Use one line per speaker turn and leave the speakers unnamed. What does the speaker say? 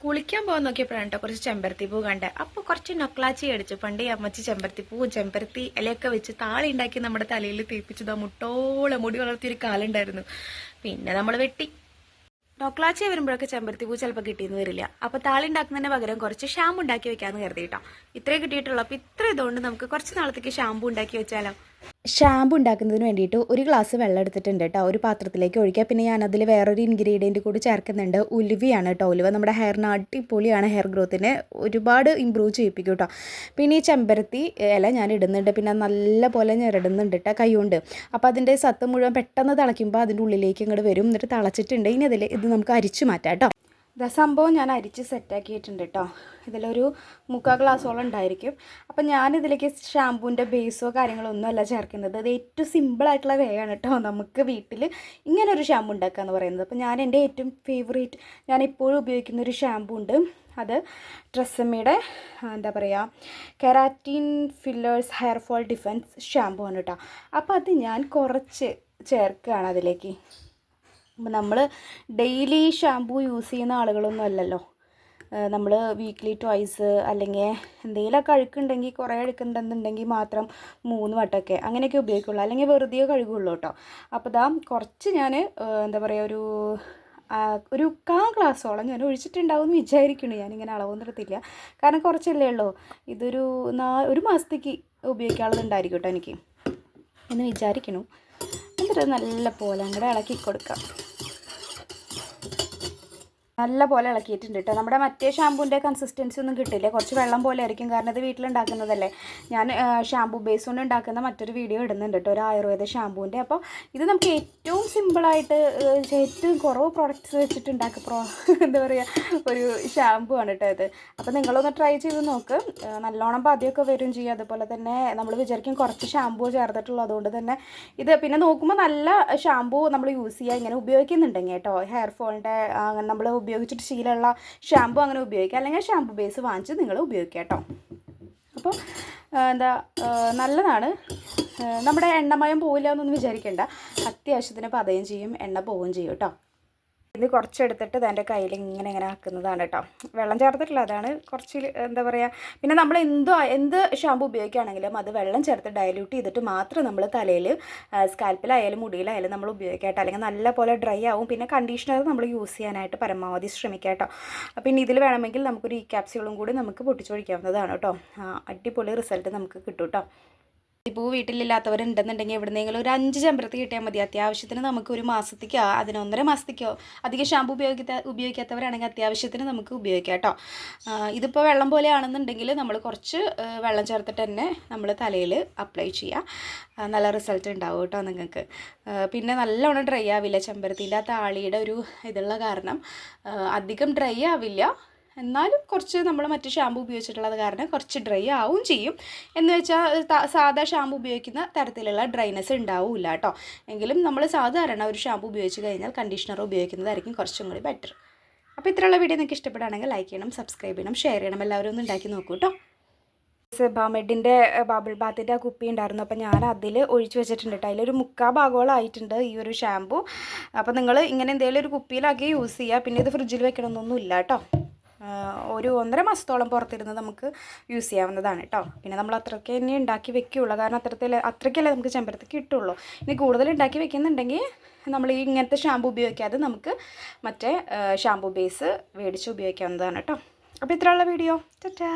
കുളിക്കാൻ പോകാൻ നോക്കിയപ്പോഴാണ് കേട്ടോ കുറച്ച് ചെമ്പരത്തി പൂ കണ്ടേ. അപ്പോൾ കുറച്ച് നൊക്ലാച്ചി അടിച്ചു. പണ്ട് ഈ അമ്മച്ചി ചെമ്പരത്തി പൂവും ചെമ്പരത്തി ഇലയൊക്കെ വെച്ച് താളി ഉണ്ടാക്കി നമ്മുടെ തലയിൽ തേപ്പിച്ചതാ. മുട്ടോളം മുടി വളർത്തിയൊരു കാലുണ്ടായിരുന്നു. പിന്നെ നമ്മൾ വെട്ടി. നൊക്ലാച്ചി വരുമ്പോഴൊക്കെ ചെമ്പരത്തി പൂ ചിലപ്പോൾ കിട്ടിയെന്ന് വരില്ല. അപ്പോൾ താളി ഉണ്ടാക്കുന്നതിന് പകരം കുറച്ച് ഷാമ്പു ഉണ്ടാക്കി വെക്കാമെന്ന് കരുതി കേട്ടോ. ഇത്രേ കിട്ടിയിട്ടുള്ളൂ. അപ്പോൾ ഇത്ര ഇതുകൊണ്ട് നമുക്ക് കുറച്ച് നാളത്തേക്ക് ഷാമ്പു ഉണ്ടാക്കി വെച്ചാലോ. ഷാമ്പു ഉണ്ടാക്കുന്നതിന് വേണ്ടിയിട്ട് ഒരു ഗ്ലാസ് വെള്ളം എടുത്തിട്ടുണ്ട് കേട്ടോ. ഒരു പാത്രത്തിലേക്ക് ഒഴിക്കുക. പിന്നെ ഞാനതിൽ വേറൊരു ഇൻഗ്രീഡിയൻറ്റ് കൂടി ചേർക്കുന്നുണ്ട്. ഉലുവയാണ് കേട്ടോ. ഉലുവ നമ്മുടെ ഹെയറിന് അടിപൊളിയാണ്. ഹെയർ ഗ്രോത്തിനെ ഒരുപാട് ഇമ്പ്രൂവ് ചെയ്യിപ്പിക്കും കേട്ടോ. പിന്നെ ഈ ചെമ്പരത്തി ഇല ഞാൻ ഇടുന്നുണ്ട്. പിന്നെ നല്ല പോലെ ഞെരടുന്നുണ്ട് കേട്ടോ കൈകൊണ്ട്. അപ്പോൾ അതിൻ്റെ സത്ത് മുഴുവൻ പെട്ടെന്ന് തിളയ്ക്കുമ്പോൾ അതിൻ്റെ ഉള്ളിലേക്ക് ഇങ്ങോട്ട് വരും. എന്നിട്ട് തിളച്ചിട്ടുണ്ട്. ഇനി ഇത് നമുക്ക് അരിച്ചു മാറ്റാം കേട്ടോ. സംഭവം ഞാൻ അരിച്ച് സെറ്റാക്കിയിട്ടുണ്ട് കേട്ടോ. ഇതിലൊരു 3/4 ഗ്ലാസോളം ഉണ്ടായിരിക്കും. അപ്പം ഞാനിതിലേക്ക് ഷാമ്പൂവിൻ്റെ ബേസോ കാര്യങ്ങളോ ഒന്നും അല്ല ചേർക്കുന്നത്. ഇത് ഏറ്റവും സിമ്പിളായിട്ടുള്ള വേയാണ് കേട്ടോ നമുക്ക് വീട്ടിൽ ഇങ്ങനൊരു ഷാമ്പു ഉണ്ടാക്കുക എന്ന് പറയുന്നത്. അപ്പം ഞാൻ എൻ്റെ ഏറ്റവും ഫേവറേറ്റ് ഞാൻ ഇപ്പോഴും ഉപയോഗിക്കുന്ന ഒരു ഷാമ്പു ഉണ്ട്. അത് ട്രെസ്സമ്മയുടെ എന്താ പറയുക keratin fillers hair fall defense shampoo ആണ് കേട്ടോ. അപ്പോൾ അത് ഞാൻ കുറച്ച് ചേർക്കുകയാണ് അതിലേക്ക്. അപ്പം നമ്മൾ ഡെയിലി ഷാമ്പൂ യൂസ് ചെയ്യുന്ന ആളുകളൊന്നും അല്ലല്ലോ. നമ്മൾ വീക്ക്ലി ട്വൈസ് അല്ലെങ്കിൽ എന്തെങ്കിലുമൊക്കെ അഴുക്കുണ്ടെങ്കിൽ കുറേ അഴുക്കുണ്ടെന്നുണ്ടെങ്കിൽ മാത്രം 3 വട്ടമൊക്കെ അങ്ങനെയൊക്കെ ഉപയോഗിക്കുള്ളൂ. അല്ലെങ്കിൽ വെറുതെ കഴുകുള്ളൂ കേട്ടോ. അപ്പോൾ ഇതാ കുറച്ച് ഞാൻ എന്താ പറയുക ഒരു 1/4 ഗ്ലാസോളം ഞാൻ ഒഴിച്ചിട്ടുണ്ടാവും എന്ന് വിചാരിക്കുന്നു. ഞാനിങ്ങനെ അളവൊന്നും എടുത്തില്ല. കാരണം കുറച്ചല്ലേ ഉള്ളൂ. ഇതൊരു 1 മാസത്തേക്ക് ഉപയോഗിക്കാനുള്ളതുണ്ടായിരിക്കും കേട്ടോ എനിക്ക് എന്ന് വിചാരിക്കുന്നു. എന്നിട്ട് നല്ല പോലെ അങ്ങോട്ട് ഇളക്കി കൊടുക്കാം. നല്ല പോലെ ഇളക്കിയിട്ടുണ്ട് കേട്ടോ. നമ്മുടെ മറ്റേ ഷാമ്പൂൻ്റെ കൺസിസ്റ്റൻസി ഒന്നും കിട്ടില്ല. കുറച്ച് വെള്ളം പോലെ ആയിരിക്കും. കാരണം ഇത് വീട്ടിലുണ്ടാക്കുന്നതല്ലേ. ഞാൻ ഷാമ്പൂ ബേസ് കൊണ്ട് ഉണ്ടാക്കുന്ന മറ്റൊരു വീഡിയോ ഇടുന്നുണ്ട് കേട്ടോ, ഒരു ആയുർവേദ ഷാമ്പൂൻ്റെ. അപ്പോൾ ഇത് നമുക്ക് ഏറ്റവും സിമ്പിളായിട്ട് ഏറ്റവും കുറവ് പ്രോഡക്റ്റ്സ് വെച്ചിട്ട് എന്താ പറയുക ഒരു ഷാമ്പൂ ആണ് കേട്ടോ ഇത്. അപ്പോൾ നിങ്ങളൊന്ന് ട്രൈ ചെയ്ത് നോക്ക്. നല്ലോണം പതിയൊക്കെ വരും ചെയ്യും. അതുപോലെ തന്നെ നമ്മൾ വിചാരിക്കും കുറച്ച് ഷാമ്പൂ ചേർത്തിട്ടുള്ളൂ. അതുകൊണ്ട് തന്നെ ഇത് പിന്നെ നോക്കുമ്പോൾ നല്ല ഷാമ്പൂ നമ്മൾ യൂസ് ചെയ്യുക ഇങ്ങനെ ഉപയോഗിക്കുന്നുണ്ടെങ്കിൽ കേട്ടോ. ഹെയർ ഫോളിൻ്റെ നമ്മൾ ഉപയോഗിച്ചിട്ട് ശീലമുള്ള ഷാമ്പു അങ്ങനെ ഉപയോഗിക്കുക. അല്ലെങ്കിൽ ഷാമ്പു ബേസ് വാങ്ങിച്ച് നിങ്ങൾ ഉപയോഗിക്കുക കേട്ടോ. അപ്പോൾ നല്ലതാണ്. നമ്മുടെ എണ്ണമയം പോവില്ല എന്നൊന്നും വിചാരിക്കേണ്ട. അത്യാവശ്യത്തിന് പതയും ചെയ്യും, എണ്ണ പോവുകയും ചെയ്യും കേട്ടോ. ഇത് കുറച്ചെടുത്തിട്ട് എൻ്റെ കയ്യിൽ ഇങ്ങനെ ആക്കുന്നതാണ് കേട്ടോ. വെള്ളം ചേർത്തിട്ടില്ല. അതാണ് കുറച്ച് എന്താ പറയുക. പിന്നെ നമ്മൾ എന്ത് ഷാമ്പു ഉപയോഗിക്കുകയാണെങ്കിലും അത് വെള്ളം ചേർത്ത് ഡയല്യൂട്ട് ചെയ്തിട്ട് മാത്രം നമ്മൾ തലയിൽ സ്കാൽപ്പിലായാലും മുടിയിലായാലും നമ്മൾ ഉപയോഗിക്കാം കേട്ടോ. അല്ലെങ്കിൽ നല്ല പോലെ ഡ്രൈ ആവും. പിന്നെ കണ്ടീഷണർ നമ്മൾ യൂസ് ചെയ്യാനായിട്ട് പരമാവധി ശ്രമിക്കാം കേട്ടോ. പിന്നെ ഇതിൽ വേണമെങ്കിൽ നമുക്കൊരു ക്യാപ്സ്യൂളും കൂടി നമുക്ക് പൊട്ടിച്ചൊഴിക്കാവുന്നതാണ് കേട്ടോ. അടിപൊളി റിസൾട്ട് നമുക്ക് കിട്ടും കേട്ടോ. ഇപ്പോൾ വീട്ടിലില്ലാത്തവരുണ്ടെന്നുണ്ടെങ്കിൽ എവിടുന്നെങ്കിലും ഒരു 5 ചെമ്പരത്തി കിട്ടിയാൽ മതി. അത്യാവശ്യത്തിന് നമുക്ക് ഒരു മാസത്തേക്കോ 1.5 മാസത്തേക്കോ അധികം ഷാമ്പു ഉപയോഗിക്കാത്തവരാണെങ്കിൽ അത്യാവശ്യത്തിന് നമുക്ക് ഉപയോഗിക്കാം കേട്ടോ. ഇതിപ്പോൾ വെള്ളം പോലെ ആണെന്നുണ്ടെങ്കിൽ നമ്മൾ കുറച്ച് വെള്ളം ചേർത്തിട്ട് തന്നെ നമ്മൾ തലയിൽ അപ്ലൈ ചെയ്യുക. നല്ല റിസൾട്ട് ഉണ്ടാവും കേട്ടോ നിങ്ങൾക്ക്. പിന്നെ നല്ലോണം ഡ്രൈ ആവില്ല. ചെമ്പരത്തിൻ്റെ ആ താളിയുടെ ഒരു ഇതുള്ള കാരണം അധികം ഡ്രൈ ആവില്ല. എന്നാലും കുറച്ച് നമ്മൾ മറ്റ് ഷാമ്പു ഉപയോഗിച്ചിട്ടുള്ളത് കാരണം കുറച്ച് ഡ്രൈ ആവും ചെയ്യും. എന്ന് വെച്ചാൽ സാധാ ഷാമ്പു ഉപയോഗിക്കുന്ന തരത്തിലുള്ള ഡ്രൈനെസ് ഉണ്ടാവില്ല കേട്ടോ. എങ്കിലും നമ്മൾ സാധാരണ ഒരു ഷാമ്പു ഉപയോഗിച്ച് കഴിഞ്ഞാൽ കണ്ടീഷണർ ഉപയോഗിക്കുന്നതായിരിക്കും കുറച്ചും കൂടി ബെറ്റർ. അപ്പോൾ ഇത്രയുള്ള വീഡിയോ നിങ്ങൾക്ക് ഇഷ്ടപ്പെടുകയാണെങ്കിൽ ലൈക്ക് ചെയ്യണം, സബ്സ്ക്രൈബ് ചെയ്യണം, ഷെയർ ചെയ്യണം. എല്ലാവരും ഒന്ന് ഉണ്ടാക്കി നോക്കൂ കേട്ടോ. സെബാമെഡിൻ്റെ ബബിൾ ബാത്തിൻ്റെ ആ കുപ്പി ഉണ്ടായിരുന്നു. അപ്പോൾ ഞാൻ അതിൽ ഒഴിച്ച് വെച്ചിട്ടുണ്ട് കേട്ടോ. അതിലൊരു 3/4 ഭാഗോളം ആയിട്ടുണ്ട് ഈ ഒരു ഷാമ്പു. അപ്പോൾ നിങ്ങൾ ഇങ്ങനെ എന്തെങ്കിലും ഒരു കുപ്പിയിലാക്കി യൂസ് ചെയ്യുക. പിന്നെ ഇത് ഫ്രിഡ്ജിൽ വെക്കണമെന്നൊന്നും ഇല്ല കേട്ടോ. ഒരു 1.5 മാസത്തോളം പുറത്തിരുന്ന് നമുക്ക് യൂസ് ചെയ്യാവുന്നതാണ് കേട്ടോ. പിന്നെ നമ്മൾ അത്രയ്ക്ക് തന്നെ ഉണ്ടാക്കി വെക്കുകയുള്ളൂ. കാരണം അത്രയ്ക്കല്ലേ നമുക്ക് ചെമ്പരത്തി കിട്ടുള്ളൂ. ഇനി കൂടുതൽ ഉണ്ടാക്കി വെക്കുന്നുണ്ടെങ്കിൽ നമ്മൾ ഈ ഇങ്ങനത്തെ ഷാമ്പു ഉപയോഗിക്കാതെ നമുക്ക് മറ്റേ ഷാമ്പു ബേസ് മേടിച്ച് ഉപയോഗിക്കാവുന്നതാണ് കേട്ടോ. അപ്പോൾ ഇത്രയുള്ള വീഡിയോ. ടാറ്റാ.